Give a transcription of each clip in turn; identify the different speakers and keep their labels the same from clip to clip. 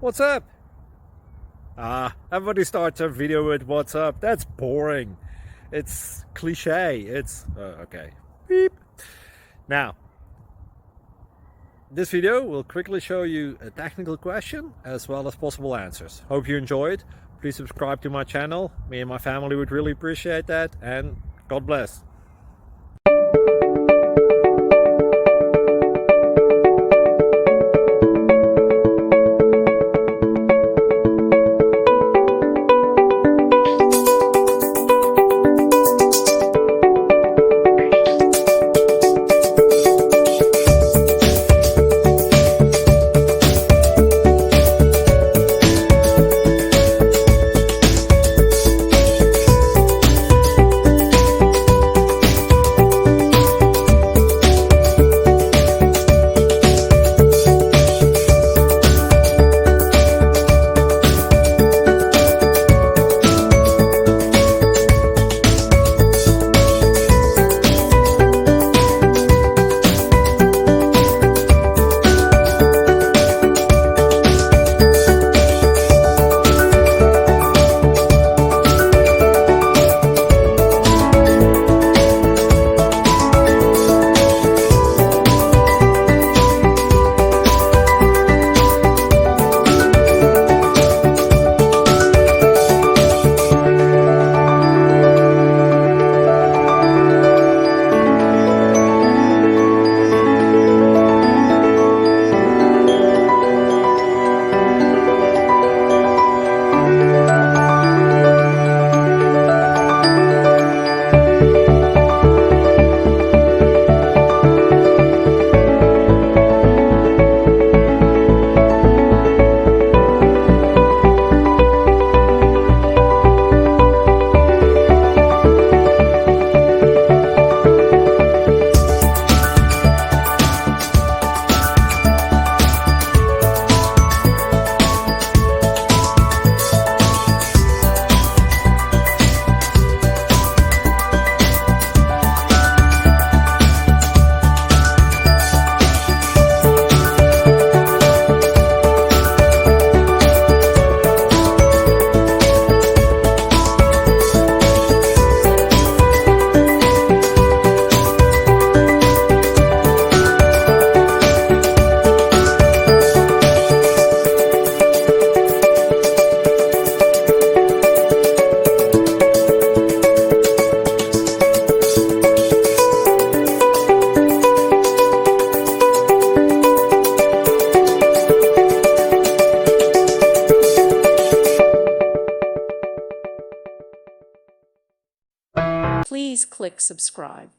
Speaker 1: What's up? Everybody starts a video with what's up. That's boring. It's cliche. It's okay. Beep. Now, this video will quickly show you a technical question as well as possible answers. Hope you enjoyed. Please subscribe to my channel. Me and my family would really appreciate that, and God bless.
Speaker 2: Please click subscribe.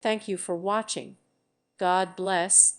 Speaker 2: Thank you for watching. God bless.